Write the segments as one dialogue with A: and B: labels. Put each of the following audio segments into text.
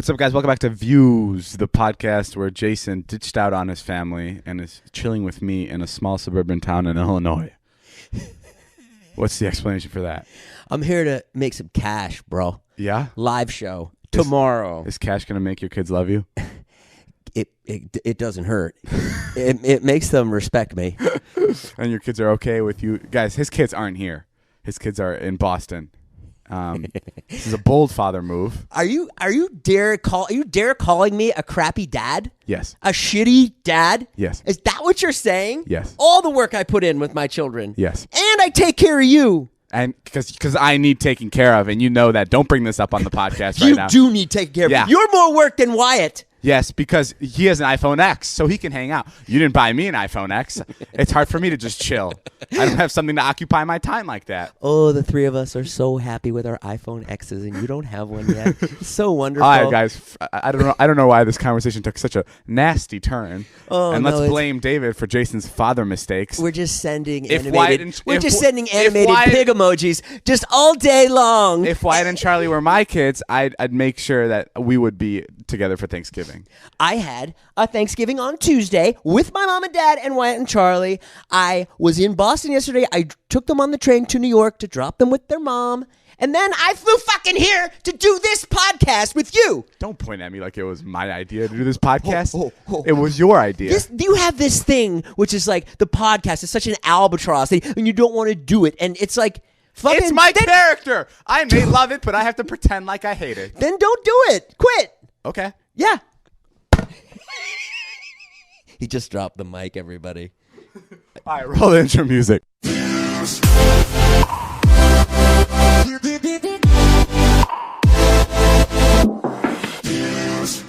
A: What's up, guys? Welcome back to Views, the podcast where Jason ditched out on his family and is chilling with me in a small suburban town in Illinois. What's the explanation for that?
B: I'm here to make some cash, bro.
A: Yeah?
B: Live show tomorrow.
A: Is cash going to make your kids love you?
B: It doesn't hurt. it makes them respect me.
A: And your kids are okay with you? Guys, his kids aren't here. His kids are in Boston. This is a bold father move.
B: Are you dare calling me a crappy dad?
A: Yes.
B: A shitty dad?
A: Yes.
B: Is that what you're saying?
A: Yes.
B: All the work I put in with my children.
A: Yes.
B: And I take care of you.
A: And because I need taken care of, and you know that. Don't bring this up on the podcast right now.
B: You do need taken care of.
A: Yeah.
B: You're more work than Wyatt.
A: Yes, because he has an iPhone X, so he can hang out. You didn't buy me an iPhone X. It's hard for me to just chill. I don't have something to occupy my time like that.
B: Oh, the three of us are so happy with our iPhone X's, and you don't have one yet. It's so wonderful.
A: All right, guys. I don't know why this conversation took such a nasty turn. And let's blame David for Jason's father mistakes.
B: We're just sending
A: animated
B: pig emojis just all day long.
A: If Wyatt and Charlie were my kids, I'd make sure that we would be together for Thanksgiving.
B: I had a Thanksgiving on Tuesday with my mom and dad and Wyatt and Charlie. I was in Boston yesterday. I took them on the train to New York to drop them with their mom. And then I flew fucking here to do this podcast with you.
A: Don't point at me like it was my idea to do this podcast. It was your idea.
B: You have this thing, which is like the podcast is such an albatross, and you don't want to do it. And it's like, fucking.
A: It's my character. I may love it, but I have to pretend like I hate it.
B: Then don't do it. Quit.
A: Okay.
B: Yeah. He just dropped the mic, everybody.
A: All right, roll the intro music.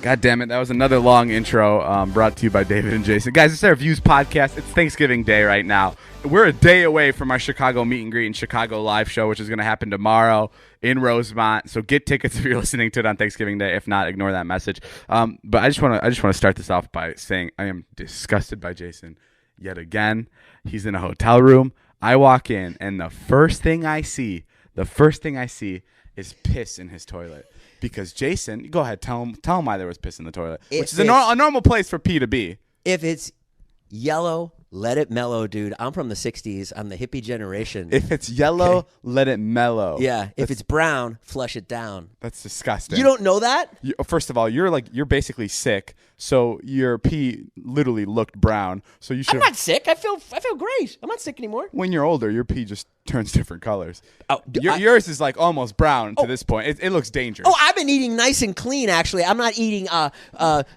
A: God damn it, that was another long intro brought to you by David and Jason. Guys, it's our Views podcast. It's Thanksgiving Day right now. We're a day away from our Chicago meet and greet and Chicago live show, which is going to happen tomorrow in Rosemont. So get tickets if you're listening to it on Thanksgiving Day. If not, ignore that message. But I just want to start this off by saying I am disgusted by Jason yet again. He's in a hotel room. I walk in, and the first thing I see is piss in his toilet. Because Jason, go ahead, tell him why there was piss in the toilet, which is a normal place for pee to be.
B: If it's yellow, let it mellow, dude. I'm from the 60s. I'm the hippie generation.
A: If it's yellow, let it mellow.
B: Yeah. If it's brown, flush it down.
A: That's disgusting.
B: You don't know that?
A: First of all, you're basically sick, so your pee literally looked brown. So you should.
B: I'm not sick. I feel great. I'm not sick anymore.
A: When you're older, your pee just turns different colors.
B: Oh,
A: yours is like almost brown to this point. It looks dangerous.
B: Oh, I've been eating nice and clean, actually. I'm not eating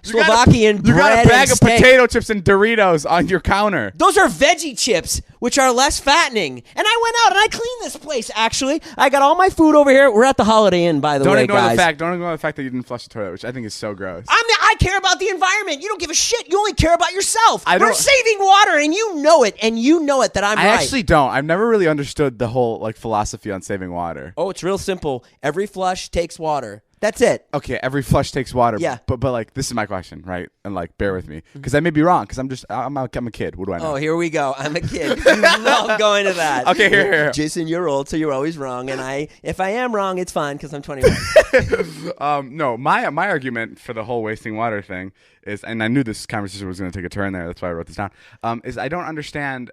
B: Slovakian bread.
A: You got a bag of
B: steak.
A: potato chips and Doritos on your counter.
B: Those are veggie chips, which are less fattening. And I went out and I cleaned this place, actually. I got all my food over here. We're at the Holiday Inn, by the way, guys.
A: Don't ignore the fact that you didn't flush the toilet, which I think is so gross.
B: I care about the environment. You don't give a shit. You only care about yourself. We're saving water, and you know it. And you know it that I'm right.
A: I actually don't. I've never really understood the whole philosophy on saving water.
B: Oh, it's real simple. Every flush takes water. That's it.
A: Okay, every flush takes water.
B: Yeah.
A: But like, this is my question, right? And like, bear with me, because I may be wrong, because I'm a kid. What do I know?
B: Oh, here we go. I'm a kid. You love going to that.
A: Okay, here.
B: Jason, you're old, so you're always wrong. And if I am wrong, it's fine, because I'm 21.
A: No, my argument for the whole wasting water thing is, and I knew this conversation was going to take a turn there. That's why I wrote this down. Is I don't understand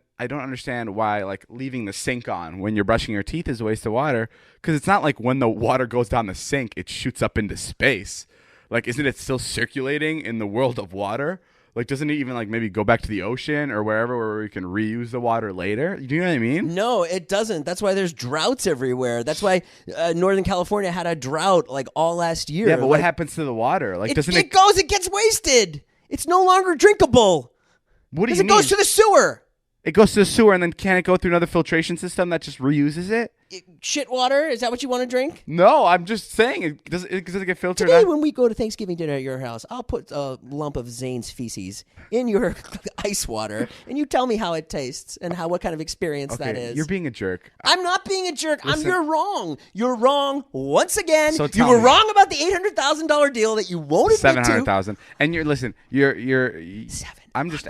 A: why like leaving the sink on when you're brushing your teeth is a waste of water, because it's not like when the water goes down the sink it shoots up into space. Like, isn't it still circulating in the world of water? Like, doesn't it even like maybe go back to the ocean or wherever where we can reuse the water later? Do you know what I mean?
B: No, it doesn't. That's why there's droughts everywhere. That's why Northern California had a drought like all last year.
A: Yeah, but what happens to the water? Like,
B: it gets wasted. It's no longer drinkable.
A: What do you mean?
B: It goes to the sewer.
A: It goes to the sewer, and then can it go through another filtration system that just reuses it?
B: Shit water? Is that what you want to drink?
A: No, I'm just saying. Does it get filtered
B: Today,
A: out?
B: when we go to Thanksgiving dinner at your house, I'll put a lump of Zane's feces in your ice water, and you tell me how it tastes and what kind of experience that is.
A: You're being a jerk.
B: I'm not being a jerk.
A: Listen.
B: You're wrong. You're wrong once again.
A: So
B: you were wrong about the $800,000 deal that you won't admit to.
A: $700,000. And you're
B: 7.
A: I'm just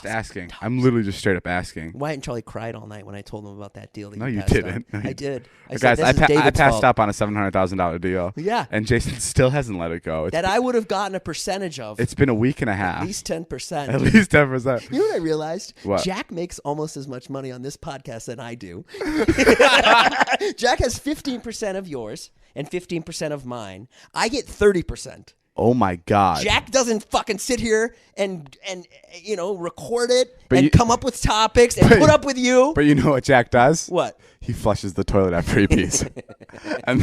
A: asking. I'm literally just straight up asking.
B: Wyatt and Charlie cried all night when I told them about that deal. That
A: No, you
B: passed
A: didn't.
B: on. I did.
A: Guys, I passed up on a $700,000 deal.
B: Yeah.
A: And Jason still hasn't let it go.
B: That I would have gotten a percentage of.
A: It's been a week and a half.
B: At least 10%.
A: At least 10%.
B: You know what I realized?
A: What?
B: Jack makes almost as much money on this podcast than I do. Jack has 15% of yours and 15% of mine. I get 30%.
A: Oh my God.
B: Jack doesn't fucking sit here and record it
A: But
B: and come up with topics and put up with you.
A: But you know what Jack does?
B: What?
A: He flushes the toilet after he pees. and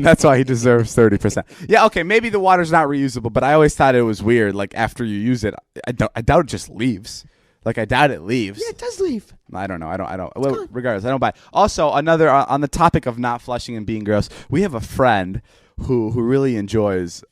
A: that's why he deserves 30%. Yeah, okay, maybe the water's not reusable, but I always thought it was weird. Like, after you use it, I doubt it just leaves. Like, I doubt it leaves.
B: Yeah, it does leave.
A: I don't know. I don't. Well, regardless, I don't buy it. Also, another, on the topic of not flushing and being gross, we have a friend who really enjoys,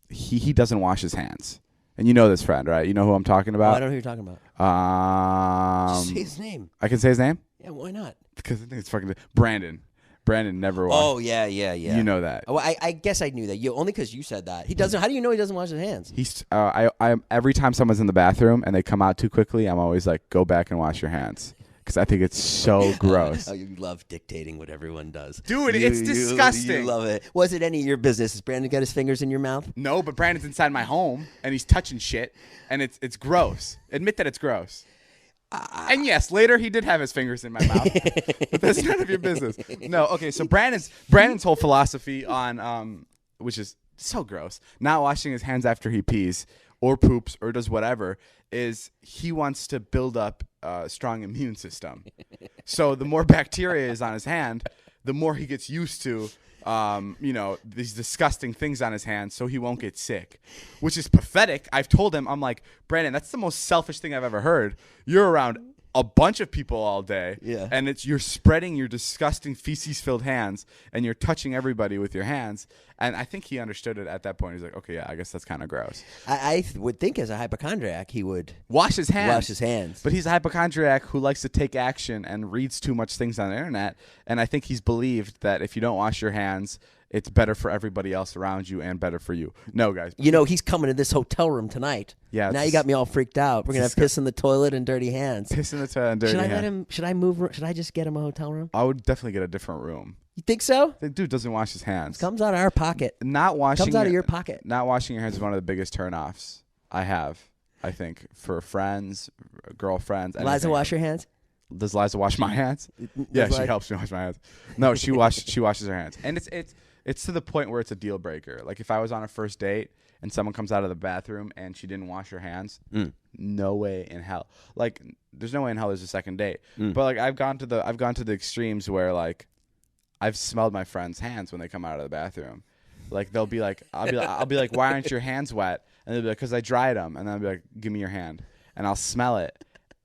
A: he doesn't wash his hands. And you know this friend, right? You know who I'm talking about?
B: I don't know who you're talking about. Just say his name.
A: I can say his name?
B: Yeah, why not?
A: Because I think it's fucking Brandon. Brandon never washed.
B: Oh, yeah.
A: You know that.
B: Oh, I guess I knew that. Only because you said that. He doesn't. How do you know he doesn't wash his hands?
A: He's. I every time someone's in the bathroom and they come out too quickly, I'm always like, go back and wash your hands. Because I think it's so gross.
B: Oh, you love dictating what everyone does.
A: Dude, it's disgusting.
B: You love it. Was it any of your business? Has Brandon got his fingers in your mouth?
A: No, but Brandon's inside my home and he's touching shit and it's gross. Admit that it's gross. And yes, later he did have his fingers in my mouth, but that's none of your business. No, okay. So Brandon's whole philosophy on which is so gross, not washing his hands after he pees or poops or does whatever, is he wants to build up a strong immune system. So the more bacteria is on his hand, the more he gets used to these disgusting things on his hands, so he won't get sick, which is pathetic. I've told him, I'm like, Brandon, that's the most selfish thing I've ever heard. You're around a bunch of people all day, and you're spreading your disgusting feces-filled hands, and you're touching everybody with your hands. And I think he understood it at that point. He's like, okay, yeah, I guess that's kind of gross.
B: I would think as a hypochondriac he would
A: wash his
B: hands.
A: But he's a hypochondriac who likes to take action and reads too much things on the internet. And I think he's believed that if you don't wash your hands, it's better for everybody else around you and better for you. No, guys.
B: He's coming to this hotel room tonight.
A: Yeah.
B: Now you got me all freaked out. We're going to have piss in the toilet and dirty hands.
A: Piss in the toilet and dirty hands.
B: Should I move? Should I just get him a hotel room?
A: I would definitely get a different room.
B: You think so?
A: The dude doesn't wash his hands.
B: Comes out of our pocket.
A: Comes
B: out of your pocket.
A: Not washing your hands is one of the biggest turnoffs I have, I think, for friends, girlfriends.
B: Liza, wash your hands?
A: Does Liza wash my hands? Yeah, she helps me wash my hands. No, she washes her hands. And it's to the point where it's a deal breaker. Like, if I was on a first date and someone comes out of the bathroom and she didn't wash her hands, no way in hell. Like, there's no way in hell there's a second date. But like, I've gone to the extremes where, like, I've smelled my friends' hands when they come out of the bathroom. Like, they'll be like, I'll be like, why aren't your hands wet? And they'll be like, because I dried them. And then I'll be like, give me your hand. And I'll smell it,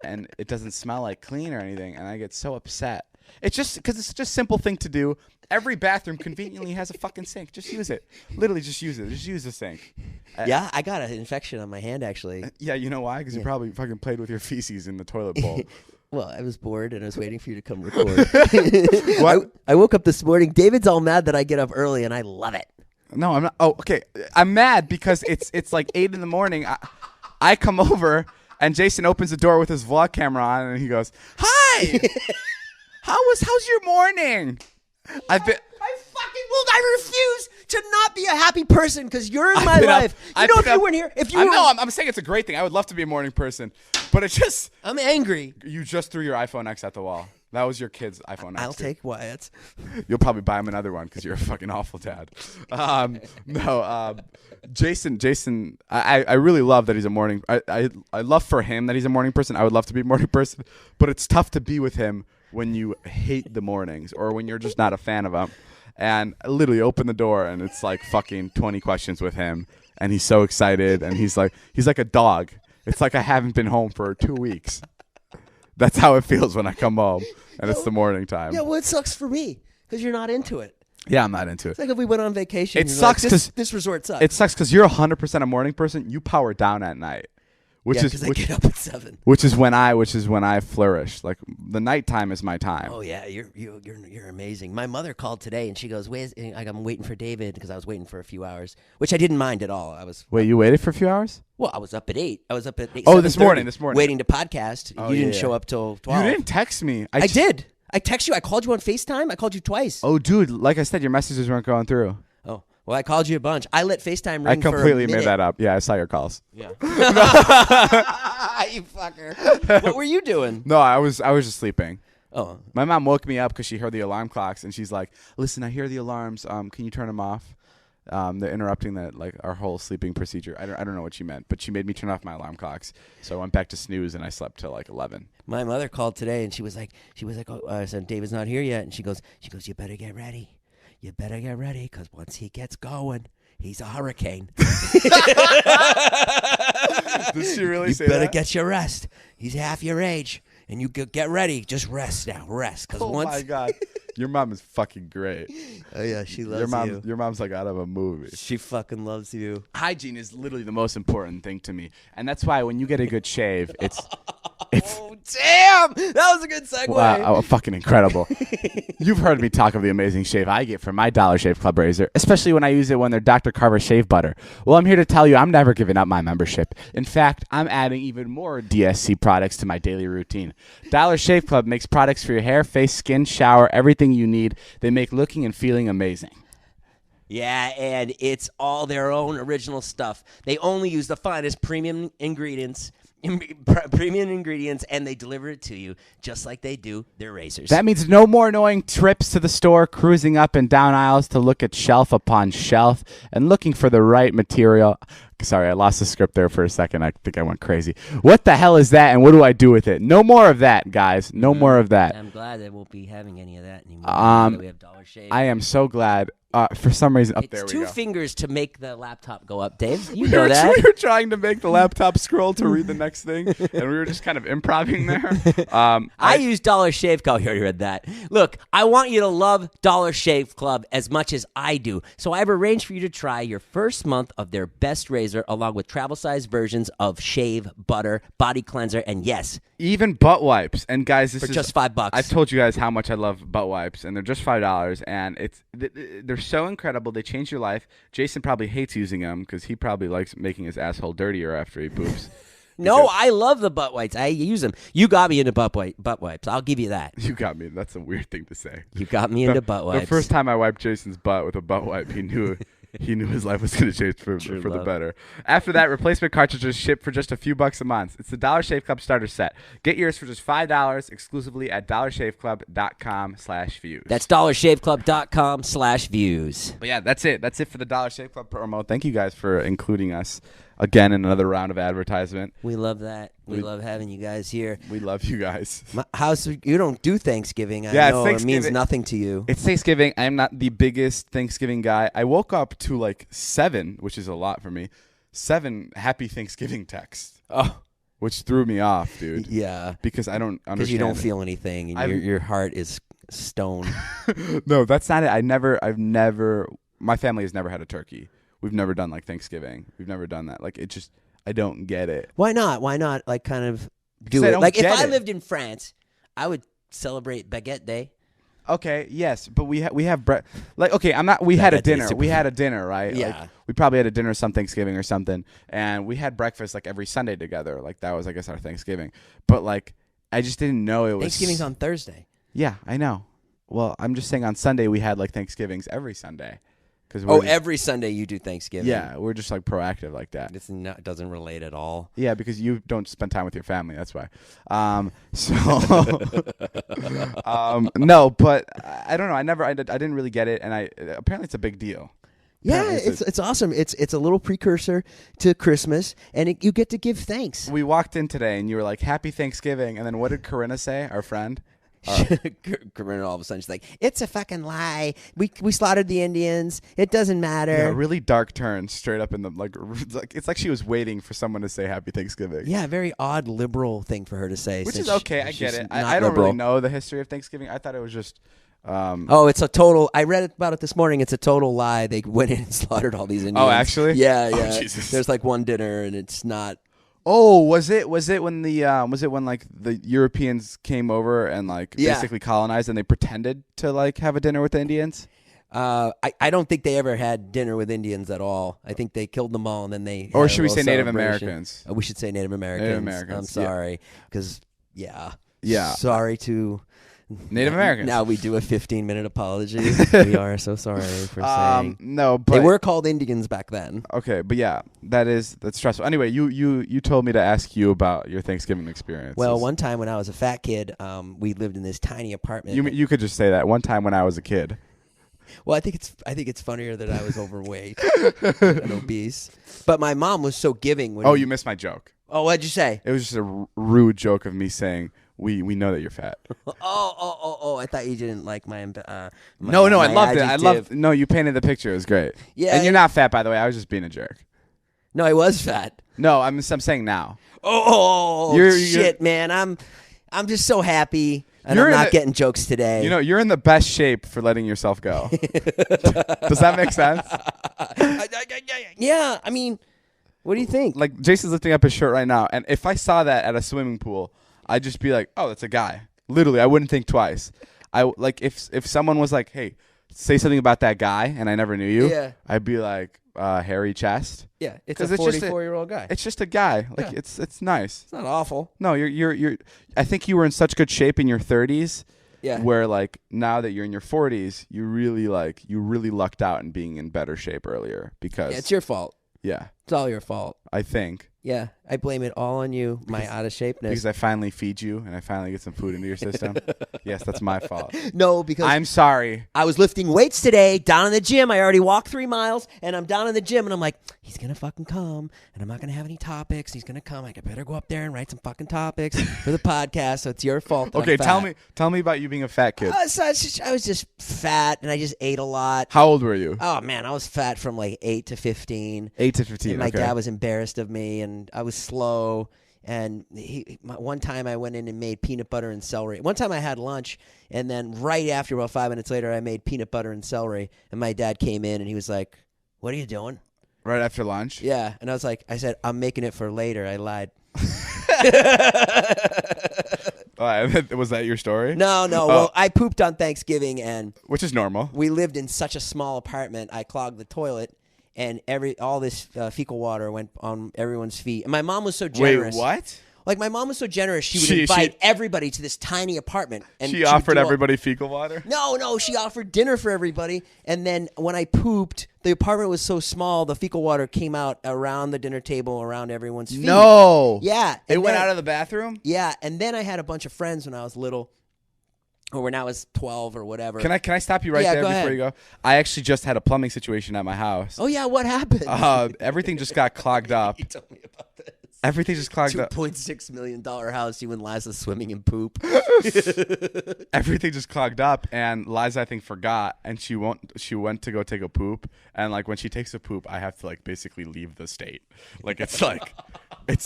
A: and it doesn't smell like clean or anything. And I get so upset. It's just because it's such a simple thing to do. Every bathroom conveniently has a fucking sink. Just use it. Literally, just use it. Just use the sink.
B: Yeah, I got an infection on my hand, actually.
A: Yeah, you know why? Because you probably fucking played with your feces in the toilet bowl.
B: Well, I was bored and I was waiting for you to come record. I woke up this morning. David's all mad that I get up early, and I love it.
A: No, I'm not. Oh, okay. I'm mad because it's like 8 a.m. I come over, and Jason opens the door with his vlog camera on, and he goes, "Hi, how's your morning?"
B: I refuse to not be a happy person because you're in my life. If you weren't here,
A: I'm saying it's a great thing. I would love to be a morning person, but it's just
B: I'm angry.
A: You just threw your iPhone X at the wall. That was your kid's iPhone X.
B: I'll take Wyatt's.
A: You'll probably buy him another one because you're a fucking awful dad. Jason, I really love that he's a morning. I love for him that he's a morning person. I would love to be a morning person, but it's tough to be with him when you hate the mornings or when you're just not a fan of him. And I literally open the door and it's like fucking 20 questions with him, and he's so excited, and he's like a dog. It's like I haven't been home for 2 weeks. That's how it feels when I come home and it's the morning time.
B: Yeah, well, it sucks for me because you're not into it.
A: Yeah, I'm not into it.
B: It's like if we went on vacation.
A: It sucks because
B: this resort sucks.
A: It sucks because you're 100% a morning person. You power down at night. Which
B: yeah,
A: is
B: because I get up at 7.
A: Which is when I flourish. Like the nighttime is my time.
B: Oh yeah, you're amazing. My mother called today and she goes, "Where's?" I'm waiting for David because I was waiting for a few hours, which I didn't mind at all.
A: Wait, you waited for a few hours?
B: Well, I was up at 8. I was up at 8.
A: Oh, this morning,
B: waiting to podcast.
A: Oh,
B: you didn't show up till 12.
A: You didn't text me.
B: I did. I text you. I called you on FaceTime. I called you twice.
A: Oh, dude, like I said, your messages weren't going through.
B: Oh, well, I called you a bunch. I let FaceTime ring.
A: I completely
B: for a
A: made that up. Yeah, I saw your calls.
B: Yeah. You fucker. What were you doing?
A: No, I was just sleeping.
B: Oh.
A: My mom woke me up because she heard the alarm clocks, and she's like, "Listen, I hear the alarms. Can you turn them off? They're interrupting our whole sleeping procedure." I don't know what she meant, but she made me turn off my alarm clocks. So I went back to snooze, and I slept till like 11.
B: My mother called today, and she was like, "Oh," I said, "David's not here yet," and she goes, "You better get ready. You better get ready, because once he gets going, he's a hurricane."
A: Did she really say
B: You better
A: that?
B: get your rest. He's half your age, and you get ready. Just rest now, rest. Because
A: Oh my God, your mom is fucking great.
B: Oh yeah, she loves you.
A: Your mom's like out of a movie.
B: She fucking loves you.
A: Hygiene is literally the most important thing to me, and that's why when you get a good shave, it's
B: Oh damn, that was a good segue.
A: wow, fucking incredible. You've heard me talk of the amazing shave I get from my Dollar Shave Club razor, especially when I use it when they're Dr. Carver shave butter. Well, I'm here to tell you I'm never giving up my membership. In fact, I'm adding even more DSC products to my daily routine. Dollar Shave Club makes products for your hair, face, skin, shower, everything you need. They make looking and feeling amazing.
B: Yeah, and it's all their own original stuff. They only use the finest premium ingredients, and they deliver it to you just like they do their razors.
A: That means no more annoying trips to the store, cruising up and down aisles to look at shelf upon shelf and looking for the right material. Sorry, I lost the script there for a second. I think I went crazy. What the hell is that, and what do I do with it? No more of that, guys. No more of that.
B: I'm glad that won't be having any of that anymore. Now that we have Dollar Shave.
A: I am so glad. For some reason, there we go.
B: It's 2 fingers to make the laptop go up, Dave. You know that.
A: We were trying to make the laptop scroll to read the next thing, and we were just kind of improvising there.
B: I use Dollar Shave Club. You already read that. Look, I want you to love Dollar Shave Club as much as I do. So I've arranged for you to try your first month of their best razor, along with travel-sized versions of shave, butter, body cleanser, and yes,
A: even butt wipes. And guys, this
B: for
A: is
B: just $5.
A: I've told you guys how much I love butt wipes, and they're just $5, and they're so incredible. They change your life. Jason probably hates using them because he probably likes making his asshole dirtier after he poops.
B: No, I love the butt wipes. I use them. You got me into butt wipes. I'll give you that.
A: You got me. That's a weird thing to say.
B: You got me into butt wipes.
A: The first time I wiped Jason's butt with a butt wipe, he knew his life was going to change for the better. After that, replacement cartridges ship for just a few bucks a month. It's the Dollar Shave Club starter set. Get yours for just $5 exclusively at dollarshaveclub.com/views.
B: That's dollarshaveclub.com/views.
A: But yeah, that's it. That's it for the Dollar Shave Club promo. Thank you guys for including us again in another round of advertisement.
B: We love that. We love having you guys here.
A: We love you guys.
B: You don't do Thanksgiving. I know it means nothing to you.
A: It's Thanksgiving. I'm not the biggest Thanksgiving guy. I woke up to like 7, which is a lot for me. 7 Happy Thanksgiving texts.
B: Oh,
A: which threw me off, dude.
B: Yeah,
A: because I don't understand.
B: Because you don't feel anything, and your heart is stone.
A: No, that's not it. My family has never had a turkey. We've never done like Thanksgiving. We've never done that. Like, it just, I don't get it.
B: Why not? Why not? Like, kind of do it. Like, if I lived in France, I would celebrate Baguette Day.
A: Okay, yes, but we have like, okay, we had a dinner. We had a dinner, right?
B: Yeah.
A: Like, we probably had a dinner some Thanksgiving or something, and we had breakfast like every Sunday together. Like, that was, I guess, our Thanksgiving. But like, I just didn't know it was
B: Thanksgiving's on Thursday.
A: Yeah, I know. Well, I'm just saying on Sunday we had like Thanksgivings every Sunday.
B: Every Sunday you do Thanksgiving.
A: Yeah, we're just like proactive like that.
B: It doesn't relate at all.
A: Yeah, because you don't spend time with your family. That's why. No, but I don't know. I didn't really get it, and apparently it's a big deal.
B: Yeah, it's awesome. It's a little precursor to Christmas, and you get to give thanks.
A: We walked in today, and you were like, "Happy Thanksgiving," and then what did Corinna say? Our friend.
B: Corinna all of a sudden she's like, "It's a fucking lie. We slaughtered the Indians. It doesn't matter."
A: Yeah, really dark turn straight up in the like. It's like she was waiting for someone to say Happy Thanksgiving.
B: Yeah, very odd liberal thing for her to say.
A: Which is okay. I get it. I don't really know the history of Thanksgiving. I thought it was just.
B: It's a total. I read about it this morning. It's a total lie. They went in and slaughtered all these Indians.
A: Oh, actually?
B: Yeah.
A: Oh, Jesus.
B: There's like one dinner, and it's not.
A: Oh, was it when like the Europeans came over and like
B: Yeah.
A: basically colonized and they pretended to like have a dinner with the Indians?
B: I don't think they ever had dinner with Indians at all. I think they killed them all and then they.
A: Or
B: had a
A: should we
B: little
A: say Native
B: celebration.
A: Americans?
B: We should say Native Americans.
A: Native Americans,
B: I'm
A: yeah.
B: sorry, because
A: Yeah.
B: Sorry to
A: Native Americans.
B: Now we do a 15-minute apology. We are so sorry for saying
A: no, but
B: they were called Indians back then.
A: okay, but yeah, that's stressful. Anyway, you told me to ask you about your Thanksgiving experience.
B: Well, one time when I was a fat kid, we lived in this tiny apartment.
A: you could just say that. One time when I was a kid.
B: Well, I think it's funnier that I was overweight and obese. But my mom was so giving. When
A: You missed my joke.
B: Oh, what'd you say?
A: It was just a rude joke of me saying we know that you're fat.
B: Oh! I thought you didn't like my.
A: No, I loved it.
B: adjective.
A: No, you painted the picture. It was great.
B: Yeah,
A: and you're not fat, by the way. I was just being a jerk.
B: No, I was fat.
A: No, I'm saying now.
B: Shit, man! I'm just so happy, and
A: You're
B: I'm
A: in
B: not
A: the-
B: getting jokes today.
A: You know, you're in the best shape for letting yourself go. Does that make sense?
B: Yeah, I mean, what do you think?
A: Like Jason's lifting up his shirt right now, and if I saw that at a swimming pool, I'd just be like, "Oh, that's a guy." Literally, I wouldn't think twice. If someone was like, "Hey, say something about that guy," and I never knew you,
B: Yeah.
A: I'd be like, "Hairy chest."
B: Yeah, it's a
A: 'Cause it's just
B: 44-year-old guy.
A: It's just a guy. Like
B: Yeah.
A: it's nice.
B: It's not awful.
A: No, you're. I think you were in such good shape in your 30s.
B: Yeah.
A: Where like now that you're in your 40s, you really lucked out in being in better shape earlier because
B: Yeah, it's your fault.
A: yeah,
B: It's all your fault.
A: I think
B: Yeah, I blame it all on you, my out of shapeness.
A: because I finally feed you and I finally get some food into your system. Yes, that's my fault.
B: No, because
A: I'm sorry.
B: I was lifting weights today down in the gym. I already walked 3 miles, and I'm down in the gym, and I'm like, he's going to fucking come, and I'm not going to have any topics. He's going to come. I better go up there and write some fucking topics for the podcast, so it's your fault that
A: Okay,
B: I'm fat.
A: tell me about you being a fat kid.
B: I was just fat, and I just ate a lot.
A: How old were you?
B: Oh, man, I was fat from like 8 to 15.
A: 8 to 15.
B: And my
A: okay.
B: dad was embarrassed of me, and I was slow. And one time I went in and made peanut butter and celery. One time I had lunch, and then right after, about 5 minutes later, I made peanut butter and celery. And my dad came in, and he was like, "What are you doing?"
A: Right after lunch.
B: Yeah, and I said, "I'm making it for later." I lied.
A: Was that your story?
B: No.
A: Oh.
B: Well, I pooped on Thanksgiving, and
A: Which is normal.
B: we lived in such a small apartment. I clogged the toilet, and all this fecal water went on everyone's feet. And my mom was so generous.
A: Wait, what?
B: Like, my mom was so generous, she would
A: She-
B: invite everybody to this tiny apartment. And
A: She
B: she'd
A: offered
B: do all-
A: everybody fecal water?
B: No, she offered dinner for everybody. And then when I pooped, the apartment was so small, the fecal water came out around the dinner table, around everyone's feet.
A: No.
B: Yeah.
A: It
B: and
A: went
B: then-
A: out of the bathroom?
B: Yeah, and then I had a bunch of friends when I was little, or when I was 12 or whatever.
A: Can I stop you right
B: Yeah,
A: there
B: go
A: before
B: ahead.
A: you go? I actually just had a plumbing situation at my house.
B: Oh, yeah, what happened?
A: Everything just got clogged up.
B: You told me about this.
A: Everything just clogged up.
B: $2.6 million house, you and Liza swimming in poop.
A: Everything just clogged up, and Liza I think forgot, and she went to go take a poop, and like when she takes a poop, I have to like basically leave the state. Like it's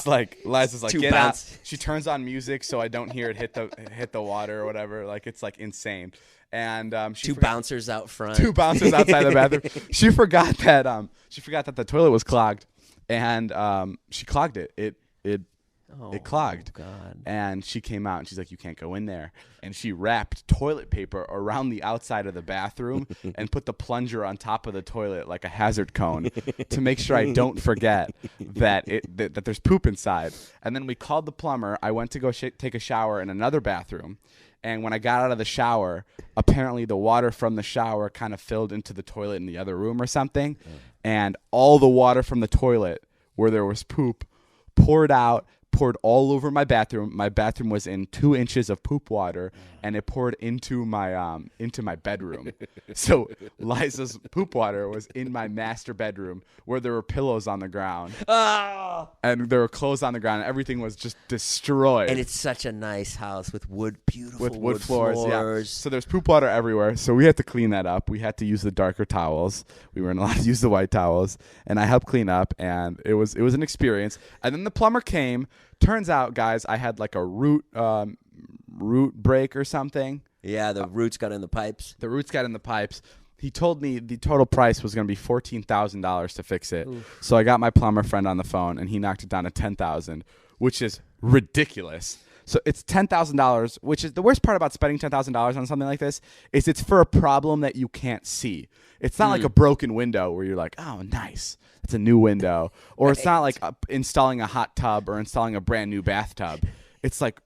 A: like Liza's like
B: Two
A: get out.
B: bounce.
A: She turns on music so I don't hear it hit the water or whatever. Like it's like insane. And she
B: Two
A: forgot-
B: bouncers out front.
A: two bouncers outside the bathroom. She forgot that the toilet was clogged, and she clogged it. It clogged.
B: God.
A: And she came out and she's like, "You can't go in there." And she wrapped toilet paper around the outside of the bathroom and put the plunger on top of the toilet like a hazard cone to make sure I don't forget that there's poop inside. And then we called the plumber. I went to go take a shower in another bathroom. And when I got out of the shower, apparently the water from the shower kind of filled into the toilet in the other room or something. And all the water from the toilet where there was poop poured all over my bathroom. My bathroom was in 2 inches of poop water, and it poured into my bedroom. So Liza's poop water was in my master bedroom where there were pillows on the ground.
B: Oh.
A: And there were clothes on the ground, and everything was just destroyed.
B: And it's such a nice house with beautiful
A: wood floors. Yeah. So there's poop water everywhere. So we had to clean that up. We had to use the darker towels. We weren't allowed to use the white towels. And I helped clean up, and it was an experience. And then the plumber came. Turns out, guys, I had like a root break or something.
B: Yeah, the roots got in the pipes.
A: The roots got in the pipes. he told me the total price was going to be $14,000 to fix it.
B: Oof.
A: So I got my plumber friend on the phone, and he knocked it down to $10,000, which is ridiculous. So it's $10,000, which is the worst part about spending $10,000 on something like this is it's for a problem that you can't see. It's not like a broken window where you're like, oh, nice, it's a new window, or it's not like installing a hot tub or installing a brand new bathtub. It's like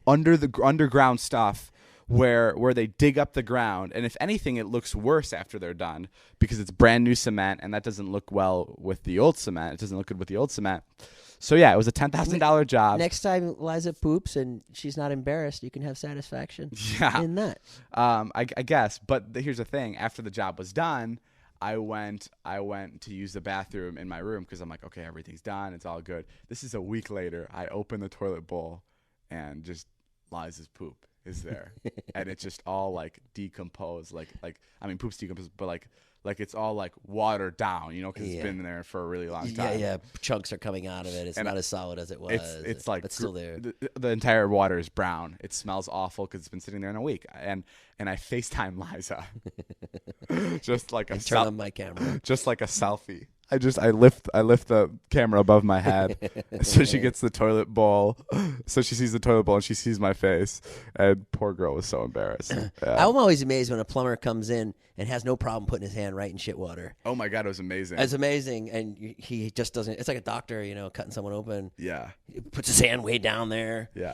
A: underground stuff where they dig up the ground, and if anything, it looks worse after they're done because it's brand new cement, and that doesn't look well with the old cement. It doesn't look good with the old cement. So yeah, it was a $10,000 job.
B: Next time Liza poops and she's not embarrassed, you can have satisfaction in that.
A: I guess. But here's the thing: after the job was done, I went to use the bathroom in my room because I'm like, okay, everything's done, it's all good. This is a week later. I open the toilet bowl, and just Liza's poop is there, and it's just all like decomposed. Like I mean, poop's decomposed, but like it's all like watered down, you know, because it's been there for a really long time.
B: Yeah. Chunks are coming out of it. It's not as solid as it was.
A: It's like
B: but still there.
A: The entire water is brown. It smells awful because it's been sitting there in a week. And I FaceTime Liza, just like
B: turn on my camera,
A: just like a selfie. I lift the camera above my head so she gets the toilet bowl, so she sees the toilet bowl and she sees my face. And poor girl was so embarrassed. Yeah.
B: I'm always amazed when a plumber comes in and has no problem putting his hand right in shit water.
A: Oh my God, it was amazing.
B: It's amazing, and he just doesn't. It's like a doctor, you know, cutting someone open.
A: Yeah,
B: he puts his hand way down there.
A: Yeah,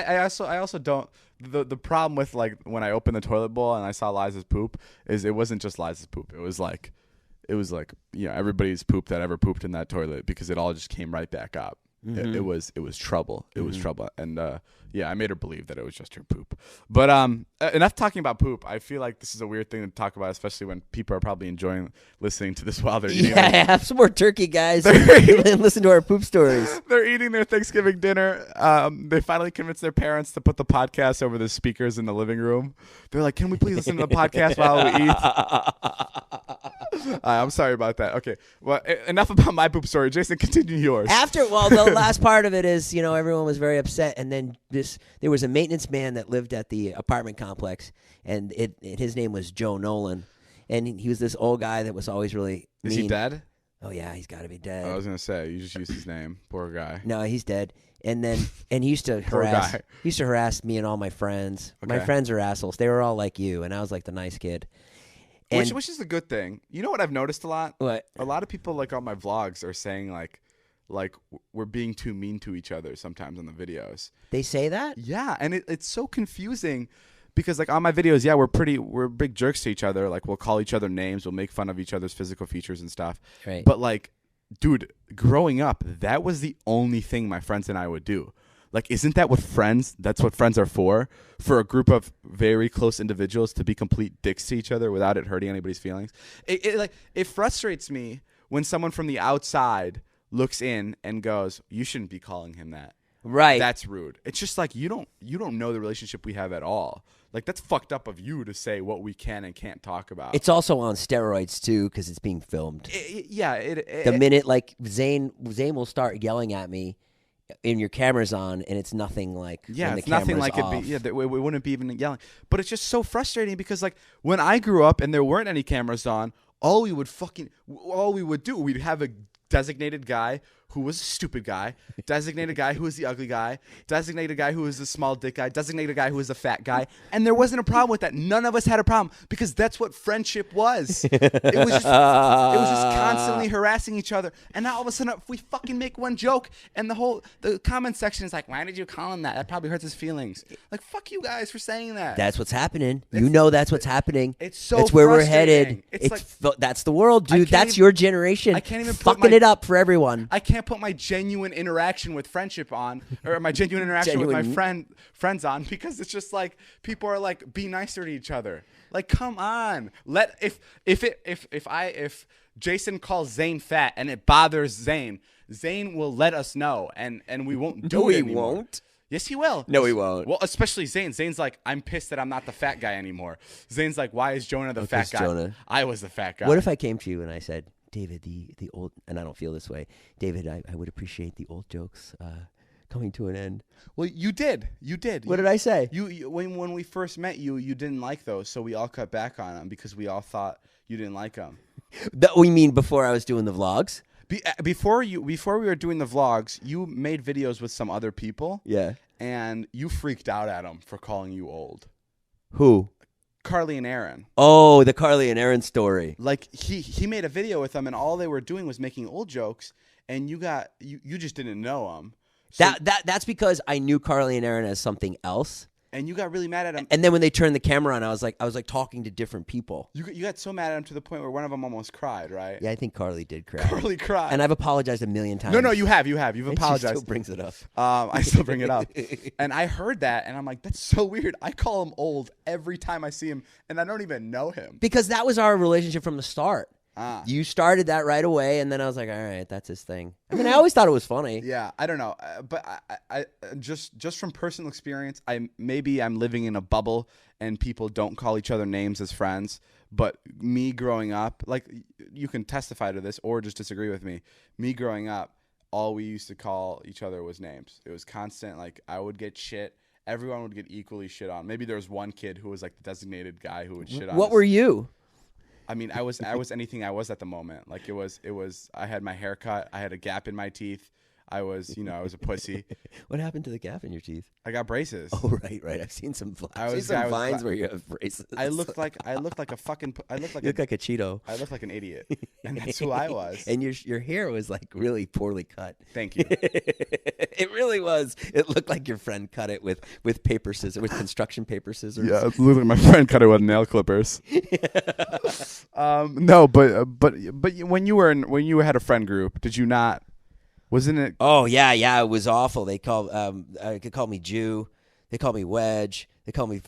A: I also don't. The problem with like when I opened the toilet bowl and I saw Liza's poop is it wasn't just Liza's poop. It was like, you know, everybody's poop that ever pooped in that toilet because it all just came right back up. Mm-hmm. It was trouble. It was trouble. And yeah, I made her believe that it was just her poop. But enough talking about poop. I feel like this is a weird thing to talk about, especially when people are probably enjoying listening to this while they're eating.
B: Yeah, have some more turkey, guys. And listen to our poop stories.
A: They're eating their Thanksgiving dinner. They finally convinced their parents to put the podcast over the speakers in the living room. They're like, "Can we please listen to the podcast while we eat?" I'm sorry about that. Okay, well, enough about my poop story. Jason, continue yours.
B: The last part of it is, you know, everyone was very upset, and then there was a maintenance man that lived at the apartment complex, and his name was Joe Nolan, and he was this old guy that was always really mean.
A: Is he dead?
B: Oh yeah, he's got to be dead.
A: I was gonna say you just used his name. Poor guy.
B: No, he's dead. And he used to harass me and all my friends. Okay. My friends are assholes. They were all like you, and I was like the nice kid.
A: Which is a good thing. You know what I've noticed a lot?
B: What?
A: A lot of people like on my vlogs are saying like we're being too mean to each other sometimes on the videos.
B: They say that?
A: Yeah, and it's so confusing because like on my videos, yeah, we're big jerks to each other. Like we'll call each other names, we'll make fun of each other's physical features and stuff.
B: Right.
A: But like, dude, growing up, that was the only thing my friends and I would do. Like, isn't that what that's what friends are for? For a group of very close individuals to be complete dicks to each other without it hurting anybody's feelings. It frustrates me when someone from the outside looks in and goes, "You shouldn't be calling him that."
B: Right.
A: That's rude. It's just like you don't know the relationship we have at all. Like that's fucked up of you to say what we can and can't talk about.
B: It's also on steroids too because it's being filmed.
A: The
B: minute like Zane will start yelling at me, and your camera's on, and it's nothing like
A: it's nothing like off. It. Yeah, it wouldn't be even yelling. But it's just so frustrating because like when I grew up and there weren't any cameras on, all we would do, we'd have a designated guy who was a stupid guy, designated guy who was the ugly guy, designated guy who was the small dick guy, designated guy who was the fat guy, and there wasn't a problem with that. None of us had a problem because that's what friendship was. It was just constantly harassing each other, and now all of a sudden if we fucking make one joke and the comment section is like, "Why did you call him that? That probably hurts his feelings." Like, fuck you guys for saying that.
B: That's what's happening. That's what's happening.
A: It's so
B: that's where we're headed. That's the world, dude. That's your generation.
A: I can't even
B: fucking it up for everyone.
A: I can't put my genuine interaction with friendship on, or my genuine interaction with my friends on, because it's just like people are like, be nicer to each other. Like, come on. If Jason calls Zane fat and it bothers Zane will let us know, and we won't do it anymore.
B: Won't.
A: Yes, he will.
B: No, he won't.
A: Well, especially Zane. Zane's like, I'm pissed that I'm not the fat guy anymore. Zane's like, why is Jonah the fat guy?
B: Jonah.
A: I was the fat guy.
B: What if I came to you and I said, David, the old, and I don't feel this way, David, I would appreciate the old jokes coming to an end.
A: Well, you did.
B: What did I say?
A: You when we first met you, you didn't like those, so we all cut back on them because we all thought you didn't like them.
B: That we mean before I was doing the vlogs?
A: Before we were doing the vlogs, you made videos with some other people.
B: Yeah.
A: And you freaked out at them for calling you old.
B: Who?
A: Carly and Aaron.
B: Oh, the Carly and Aaron story.
A: Like he made a video with them, and all they were doing was making old jokes, and you just didn't know them. So,
B: That's because I knew Carly and Aaron as something else.
A: And you got really mad at him.
B: And then when they turned the camera on, I was like talking to different people.
A: You got so mad at him to the point where one of them almost cried, right?
B: Yeah, I think Carly did cry.
A: Carly cried.
B: And I've apologized a million times.
A: No, you have. You've apologized.
B: She still brings it up.
A: I still bring it up. And I heard that, and I'm like, that's so weird. I call him old every time I see him, and I don't even know him.
B: Because that was our relationship from the start. You started that right away, and then I was like, all right, that's his thing. I mean, I always thought it was funny.
A: Yeah, I don't know, but I just from personal experience, maybe I'm living in a bubble, and people don't call each other names as friends. But me growing up, like you can testify to this or just disagree with me. Me growing up, all we used to call each other was names. It was constant. Like I would get shit. Everyone would get equally shit on. Maybe there was one kid who was like the designated guy who would shit on.
B: What were you?
A: I mean, I was anything I was at the moment. Like it was. I had my hair cut. I had a gap in my teeth. I was a pussy.
B: What happened to the gap in your teeth?
A: I got braces.
B: Oh, right. I've seen some vines where you have braces.
A: I looked like a fucking. I looked like
B: you look like a Cheeto.
A: I looked like an idiot, and that's who I was.
B: And your hair was like really poorly cut.
A: Thank you.
B: It really was. It looked like your friend cut it with paper scissors, with construction paper scissors.
A: Yeah, it looked like my friend cut it with nail clippers. No, but when you had a friend group, did you not? Wasn't it?
B: Oh yeah, it was awful. They called me Jew. They called me Wedge. They called me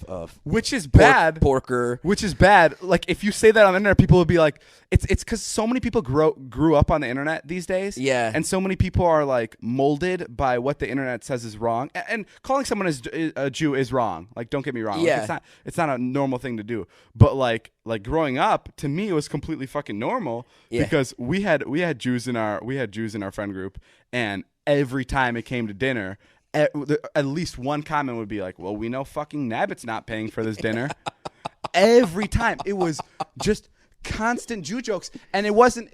A: which is bad.
B: Porker.
A: Which is bad. Like if you say that on the internet, people will be like, it's because so many people grew up on the internet these days.
B: Yeah.
A: And so many people are like molded by what the internet says is wrong. And calling someone a Jew is wrong. Like don't get me wrong.
B: Yeah.
A: Like, it's not a normal thing to do. But like growing up, to me, it was completely fucking normal. Yeah. Because we had Jews in our friend group, and every time it came to dinner, at least one comment would be like, well, we know fucking Nabbitt's not paying for this dinner. Every time. It was just constant Jew jokes. And it wasn't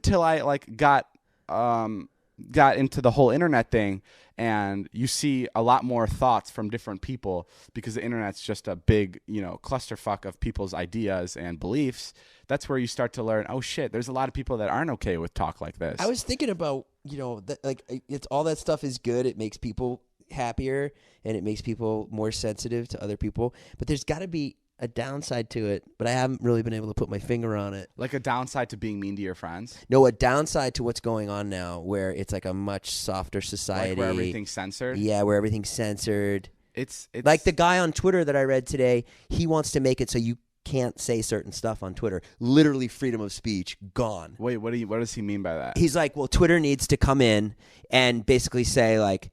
A: till I like got into the whole internet thing, and you see a lot more thoughts from different people because the internet's just a big, clusterfuck of people's ideas and beliefs. That's where you start to learn, oh shit, there's a lot of people that aren't okay with talk like this.
B: I was thinking about, it's all that stuff is good. It makes people happier and it makes people more sensitive to other people. But there's got to be a downside to it, but I haven't really been able to put my finger on it.
A: Like a downside to being mean to your friends?
B: No, a downside to what's going on now, where it's like a much softer society.
A: Like where everything's censored?
B: Yeah, where everything's censored.
A: It's
B: like the guy on Twitter that I read today, he wants to make it so you can't say certain stuff on Twitter. Literally freedom of speech gone.
A: Wait, what does he mean by that?
B: He's like, well, Twitter needs to come in and basically say like,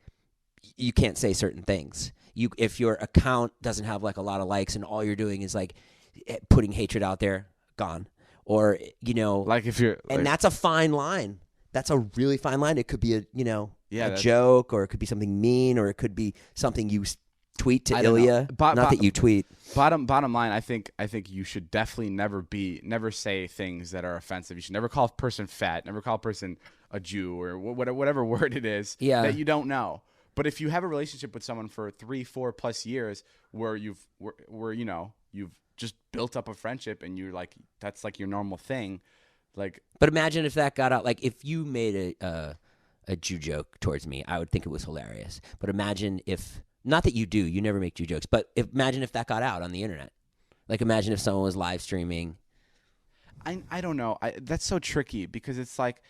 B: you can't say certain things. If your account doesn't have like a lot of likes and all you're doing is like putting hatred out there, gone. Or
A: like if you're
B: and that's a fine line. That's a really fine line. It could be a joke, or it could be something mean, or it could be something you tweet to Ilya. Not that you tweet.
A: Bottom line, I think you should definitely never say things that are offensive. You should never call a person fat, never call a person a Jew, or whatever word it is that you don't know. But if you have a relationship with someone for 3-4 plus years where you've just built up a friendship and you're like, that's like your normal thing, like.
B: But imagine if that got out. Like if you made a Jew joke towards me, I would think it was hilarious. But imagine if, not that you never make Jew jokes, but imagine if that got out on the internet. Like imagine if someone was live streaming.
A: I don't know. That's so tricky because it's like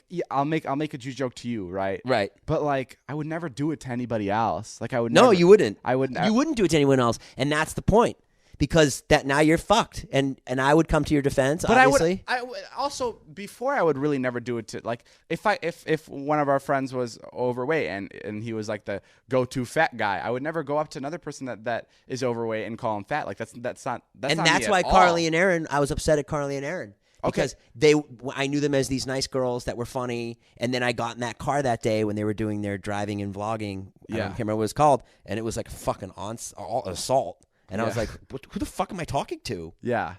A: yeah, I'll make a Jew joke to you, right?
B: Right.
A: But like I would never do it to anybody else. Like I would.
B: No,
A: never,
B: you wouldn't.
A: I wouldn't.
B: You wouldn't do it to anyone else, and that's the point. Because that now you're fucked, and I would come to your defense.
A: But
B: obviously.
A: I would also before I would really never do it to like if one of our friends was overweight and he was like the go-to fat guy, I would never go up to another person that is overweight and call him fat. Like that's not.
B: And that's why Carly and Aaron. I was upset at Carly and Aaron because I knew them as these nice girls that were funny, and then I got in that car that day when they were doing their driving and vlogging. I can't remember what it was called, and it was like a fucking assault. And I was like, who the fuck am I talking to?
A: Yeah.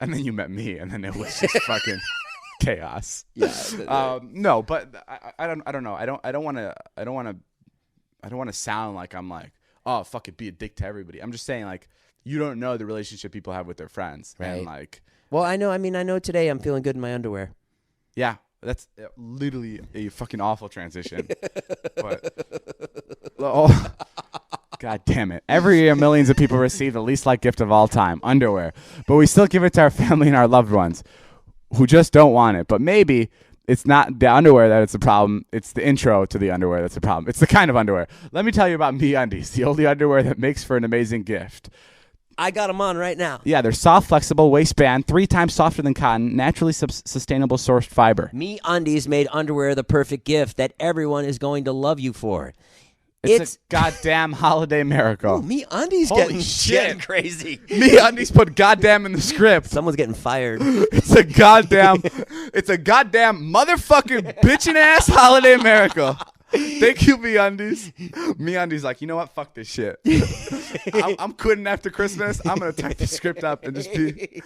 A: And then you met me, and then it was just fucking chaos.
B: Yeah.
A: No, but I don't know. I don't want to sound like I'm like, oh, fuck it, be a dick to everybody. I'm just saying, like, you don't know the relationship people have with their friends.
B: Right.
A: And, like,
B: well, I know today I'm feeling good in my underwear.
A: Yeah, that's literally a fucking awful transition. But, God damn it. Every year, millions of people receive the least liked gift of all time, underwear. But we still give it to our family and our loved ones who just don't want it. But maybe it's not the underwear that it's the problem. It's the intro to the underwear that's the problem. It's the kind of underwear. Let me tell you about MeUndies, the only underwear that makes for an amazing gift.
B: I got them on right now.
A: Yeah, they're soft, flexible, waistband, 3 times softer than cotton, naturally sustainable sourced fiber.
B: MeUndies made underwear the perfect gift that everyone is going to love you for.
A: It's a goddamn holiday miracle.
B: Ooh, MeUndies getting crazy.
A: MeUndies put goddamn in the script.
B: Someone's getting fired.
A: It's a goddamn motherfucking bitchin' ass holiday miracle. Thank you, MeUndies. MeUndies like, you know what? Fuck this shit. I'm quitting after Christmas. I'm gonna type the script up and just be.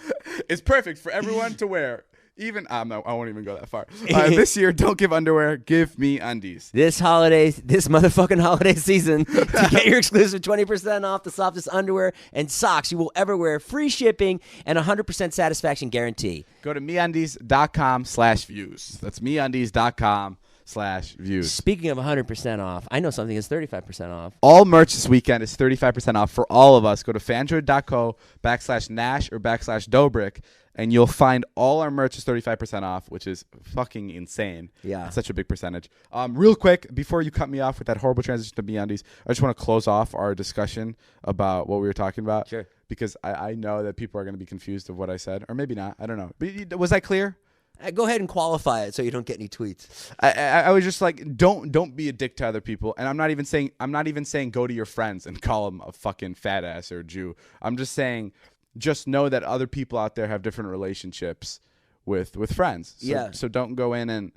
A: It's perfect for everyone to wear. Even I won't even go that far. This year, don't give underwear. Give MeUndies.
B: This motherfucking holiday season, to get your exclusive 20% off the softest underwear and socks you will ever wear, free shipping, and 100% satisfaction guarantee.
A: Go to MeUndies.com/views. That's MeUndies.com/views.
B: Speaking of 100% off, I know something is 35% off.
A: All merch this weekend is 35% off for all of us. Go to fandroid.co/Nash or /Dobrik, and you'll find all our merch is 35% off, which is fucking insane.
B: Yeah.
A: It's such a big percentage. Real quick, before you cut me off with that horrible transition to MeUndies, I just want to close off our discussion about what we were talking about.
B: Sure.
A: Because I know that people are going to be confused of what I said. Or maybe not. I don't know. Was I clear?
B: Go ahead and qualify it so you don't get any tweets.
A: I was just like, don't be a dick to other people. And I'm not even saying go to your friends and call them a fucking fat ass or a Jew. I'm just saying, just know that other people out there have different relationships with friends. So don't go in and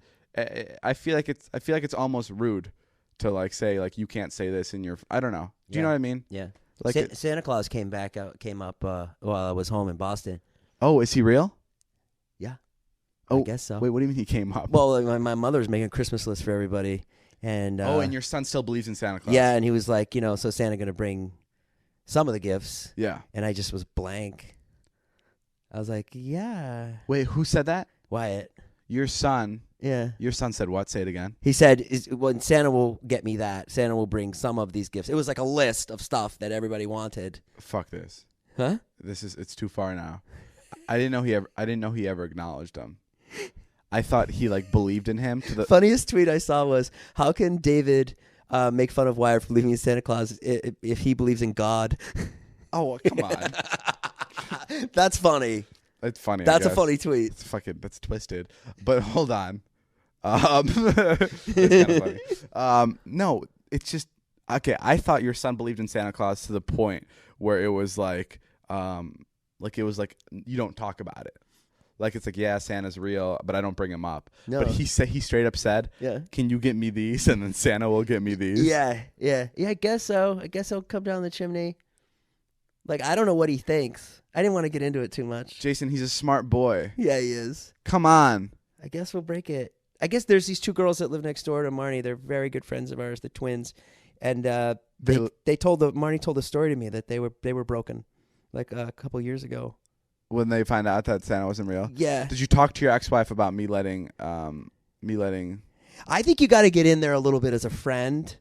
A: I feel like it's almost rude to like say like you can't say this in your. I don't know. Do you know what I mean?
B: Yeah.
A: Like
B: Santa Claus came up while I was home in Boston.
A: Oh, is he real?
B: Yeah.
A: Oh,
B: I guess so.
A: Wait, what do you mean he came up?
B: Well, my mother's making a Christmas list for everybody, and
A: and your son still believes in Santa Claus.
B: Yeah, and he was like, so Santa gonna bring some of the gifts.
A: Yeah,
B: and I just was blank. I was like, yeah.
A: Wait, who said that?
B: Wyatt.
A: Your son.
B: Yeah.
A: Your son said what? Say it again.
B: He said, when Santa will get me that, Santa will bring some of these gifts. It was like a list of stuff that everybody wanted.
A: Fuck this.
B: Huh?
A: It's too far now. I didn't know he ever acknowledged them. I thought he like believed in him.
B: Funniest tweet I saw was, how can David make fun of Wyatt for believing in Santa Claus if he believes in God?
A: Oh, come on.
B: That's funny.
A: It's funny.
B: That's a funny tweet.
A: That's twisted. But hold on. It's kind of funny. No, it's just okay. I thought your son believed in Santa Claus to the point where it was like you don't talk about it. Like it's like, yeah, Santa's real, but I don't bring him up. No. But he straight up said, yeah, can you get me these? And then Santa will get me these.
B: Yeah. I guess so. I guess he'll come down the chimney. Like, I don't know what he thinks. I didn't want to get into it too much.
A: Jason, he's a smart boy.
B: Yeah, he is.
A: Come on.
B: I guess we'll break it. I guess there's these 2 girls that live next door to Marnie. They're very good friends of ours, the twins. And Marnie told a story to me that they were broken like a couple years ago.
A: When they find out that Santa wasn't real?
B: Yeah.
A: Did you talk to your ex-wife about me letting
B: I think you got to get in there a little bit as a friend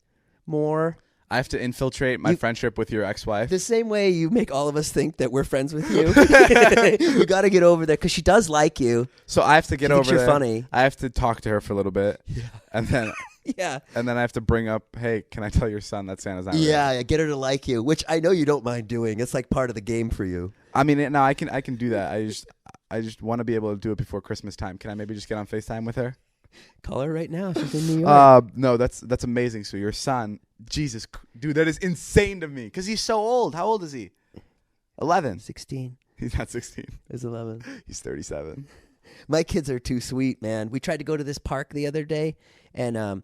B: more.
A: I have to infiltrate my friendship with your ex-wife?
B: The same way you make all of us think that we're friends with you. You got to get over there because she does like you.
A: So I have to get over there.
B: You're funny.
A: I have to talk to her for a little bit.
B: Yeah.
A: And then...
B: Yeah.
A: And then I have to bring up, hey, can I tell your son that Santa's not real?
B: Yeah, get her to like you, which I know you don't mind doing. It's like part of the game for you.
A: I mean, no, I can do that. I just want to be able to do it before Christmas time. Can I maybe just get on FaceTime with her?
B: Call her right now. She's in New York.
A: No, that's amazing. So your son, dude, that is insane to me because he's so old. How old is he? 11.
B: 16.
A: He's not 16.
B: He's 11.
A: He's 37.
B: My kids are too sweet, man. We tried to go to this park the other day, and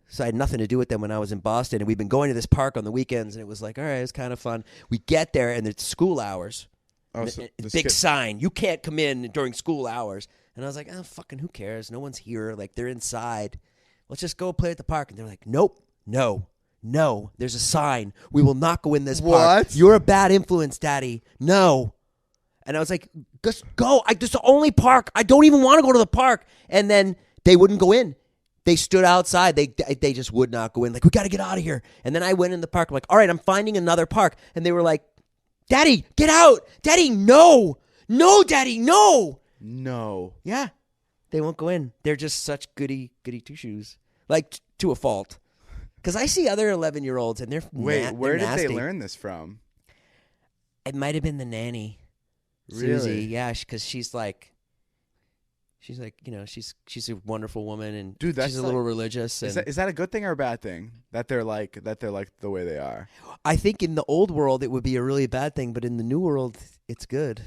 B: so I had nothing to do with them when I was in Boston, and we've been going to this park on the weekends, and it was like, all right, it's kind of fun. We get there, and it's school hours.
A: Oh, so
B: Big sign, you can't come in during school hours. And I was like, oh, fucking who cares? No one's here. Like, they're inside. Let's just go play at the park. And they're like, nope, no, there's a sign. We will not go in this park.
A: What?
B: You're a bad influence, Daddy. No. And I was like, just go. This is the only park. I don't even want to go to the park. And then they wouldn't go in. They stood outside. They just would not go in. Like, we got to get out of here. And then I went in the park. I'm like, all right, I'm finding another park. And they were like, Daddy, get out. Daddy, no. No, Daddy, no.
A: No.
B: Yeah. They won't go in. They're just such goody two-shoes. Like, to a fault. Because I see other 11-year-olds, and they're
A: Wait, where did
B: nasty.
A: they learn this from?
B: It might have been the nanny.
A: Really?
B: Susie. Yeah, because she's like, she's a wonderful woman, and
A: dude, that's
B: she's a little religious. And
A: is that a good thing or a bad thing that they're like the way they are?
B: I think in the old world it would be a really bad thing, but in the new world it's good.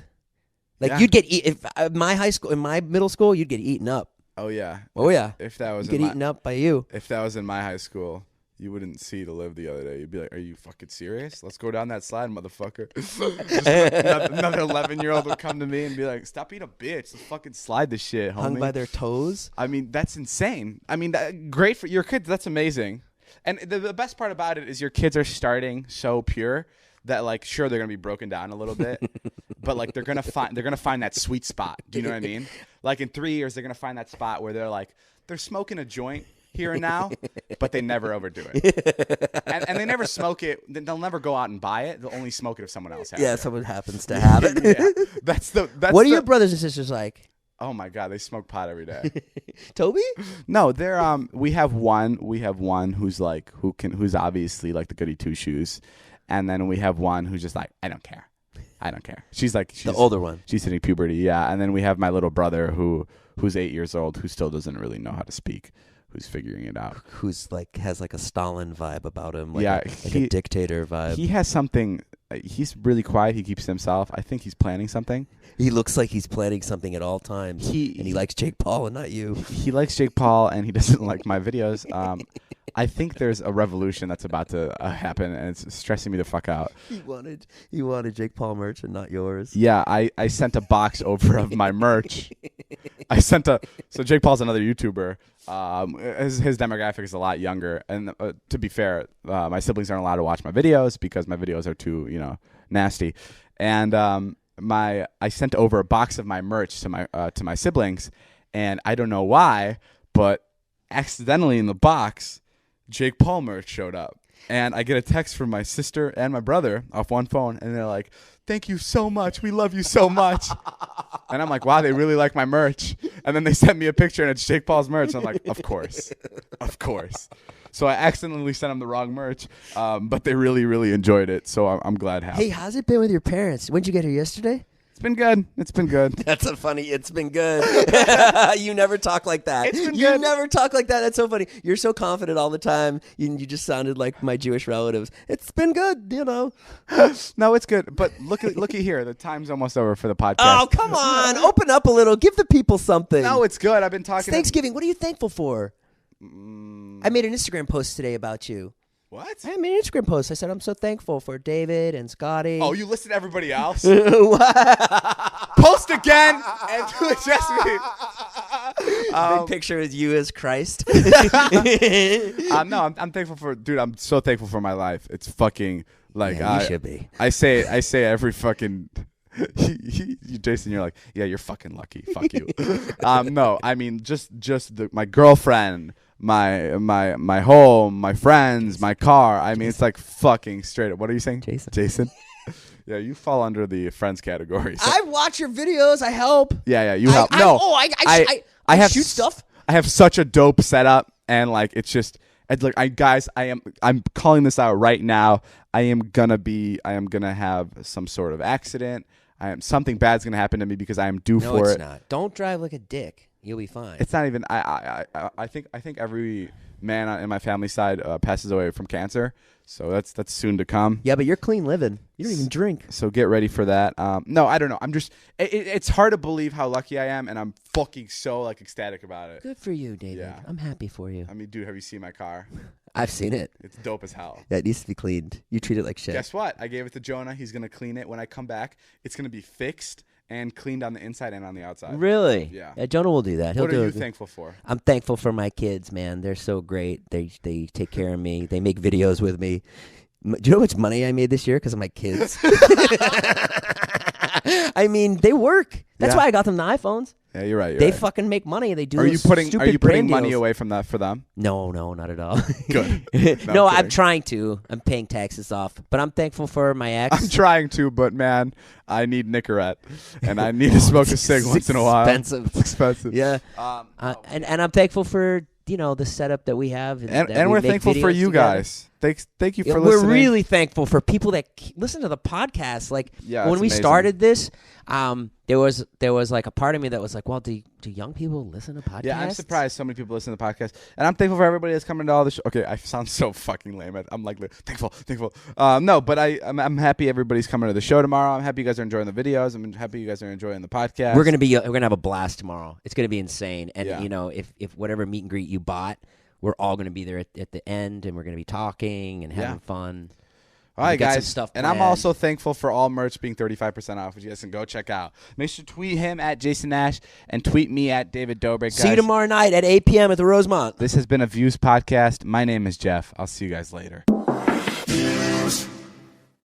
B: Like
A: Yeah.
B: you'd get in my middle school, you'd get eaten up.
A: Oh yeah.
B: Oh yeah.
A: If that was
B: You'd get eaten up by you.
A: If that was in my high school, you wouldn't see to live the other day. You'd be like, "Are you fucking serious? Let's go down that slide, motherfucker." Just another 11-year-old would come to me and be like, "Stop being a bitch. Let's fucking slide this shit, homie."
B: Hung by their toes.
A: I mean, that's insane. I mean, great for your kids. That's amazing. And the best part about it is your kids are starting so pure that, like, sure, they're gonna be broken down a little bit, but like they're gonna find that sweet spot. Do you know what I mean? Like in 3 years, they're gonna find that spot where they're smoking a joint here and now, but they never overdo it, and they never smoke it. They'll never go out and buy it. They'll only smoke it if someone else has it.
B: Someone happens to have it.
A: Yeah. That's
B: what are your brothers and sisters like?
A: Oh my God, they smoke pot every day.
B: Toby?
A: No, they're we have one who's like who's obviously like the goody two shoes, and then we have one who's just like, I don't care. She's the
B: older one.
A: She's hitting puberty, yeah. And then we have my little brother who's 8 years old, who still doesn't really know how to speak, who's figuring it out.
B: Who's like has like a Stalin vibe about him, like
A: Yeah,
B: a dictator vibe.
A: He has something. He's really quiet. He keeps to himself. I think he's planning something.
B: He looks like he's planning something at all times. He likes Jake Paul and not you.
A: He likes Jake Paul, and he doesn't like my videos. I think there's a revolution that's about to happen, and it's stressing me the fuck out.
B: He wanted Jake Paul merch and not yours.
A: Yeah, I sent a box over of my merch. So Jake Paul's another YouTuber. His demographic is a lot younger, and to be fair, my siblings aren't allowed to watch my videos because my videos are too nasty. And I sent over a box of my merch to my siblings, and I don't know why, but accidentally in the box, Jake Paul merch showed up. And I get a text from my sister and my brother off one phone, and they're like, "Thank you so much. We love you so much." And I'm like, wow, they really like my merch. And then they sent me a picture, and it's Jake Paul's merch. And I'm like, of course. So I accidentally sent them the wrong merch, but they really, really enjoyed it. So I'm glad.
B: Hey, how's it been with your parents? When'd you get here yesterday?
A: It's been good.
B: That's a funny. It's been good. You never talk like that.
A: It's been
B: you
A: good.
B: never talk like that. That's so funny. You're so confident all the time. You just sounded like my Jewish relatives. It's been good,
A: No, it's good. But looky here. The time's almost over for the podcast.
B: Oh, come on. Open up a little. Give the people something.
A: No, it's good. I've been talking.
B: It's Thanksgiving. What are you thankful for? I made an Instagram post today about you.
A: What?
B: I made an Instagram post. I said, I'm so thankful for David and Scotty.
A: Oh, you listed everybody else?
B: What?
A: Post again and do it just me.
B: Big picture is you as Christ.
A: No, I'm thankful for, dude. I'm so thankful for my life. It's fucking like
B: Yeah, you should be.
A: I say every fucking. Jason, you're like, yeah, you're fucking lucky. Fuck you. No, I mean just my girlfriend, my home, my friends, my car. I mean, it's like fucking straight up. What are you saying, Jason? Yeah, you fall under the friends category. So.
B: I watch your videos. I help.
A: Yeah, you help. I have
B: shoot stuff.
A: I have such a dope setup, and like it's just. It's like I'm calling this out right now. I am gonna have some sort of accident. Something bad's gonna happen to me because I am due for it.
B: No, it's not. Don't drive like a dick. You'll be fine.
A: It's not even. I think every man in my family side passes away from cancer. So that's soon to come.
B: Yeah, but you're clean living. You don't even drink.
A: So get ready for that. No, I don't know. I'm just. It's hard to believe how lucky I am, and I'm fucking so like ecstatic about it.
B: Good for you, David.
A: Yeah.
B: I'm happy for you.
A: I mean, dude, have you seen my car?
B: I've seen it.
A: It's dope as hell.
B: Yeah, it needs to be cleaned. You treat it like shit.
A: Guess what? I gave it to Jonah. He's gonna clean it when I come back. It's gonna be fixed and cleaned on the inside and on the outside.
B: Really?
A: Yeah.
B: Jonah will do that. He'll
A: What
B: do
A: are you
B: it.
A: thankful for?
B: I'm thankful for my kids, man. They're so great. They take care of me. They make videos with me. Do you know how much money I made this year because of my kids? I mean, they work. That's
A: Yeah.
B: why I got them the iPhones.
A: Yeah, you're right.
B: They fucking make money. They do.
A: Are you putting
B: stupid
A: money
B: brand deals.
A: away from that for them?
B: No, not at all.
A: Good.
B: No,
A: I'm
B: I'm
A: kidding.
B: trying to. I'm paying taxes off, but I'm thankful for my ex.
A: I'm trying to, but man, I need Nicorette, and I need to smoke a cig once in a while.
B: Expensive.
A: It's expensive.
B: Yeah. And I'm thankful for the setup that we have, that
A: And
B: we
A: we're
B: make
A: thankful for
B: videos
A: you
B: together.
A: guys. Thank you
B: Yeah,
A: for
B: we're
A: listening.
B: really thankful for people that listen to the podcast. Like
A: Yeah,
B: when
A: it's
B: we
A: amazing.
B: started this, there was like a part of me that was like, well, do young people listen to podcasts?
A: Yeah, I'm surprised so many people listen to the podcast, and I'm thankful for everybody that's coming to all the show. Okay, I sound so fucking lame. I'm like thankful. No, but I'm happy everybody's coming to the show tomorrow. I'm happy you guys are enjoying the videos. I'm happy you guys are enjoying the podcast.
B: We're gonna have a blast tomorrow. It's gonna be insane. And
A: Yeah.
B: if whatever meet and greet you bought, we're all gonna be there at the end, and we're gonna be talking and having fun.
A: All right,
B: We got some
A: guys.
B: stuff
A: And I'm
B: planned.
A: also thankful for all merch being 35% off, which you guys can go check out. Make sure to tweet him at Jason Nash and tweet me at David Dobrik.
B: See you
A: guys.
B: tomorrow night at 8 p.m. at the Rosemont.
A: This has been a Views podcast. My name is Jeff. I'll see you guys later.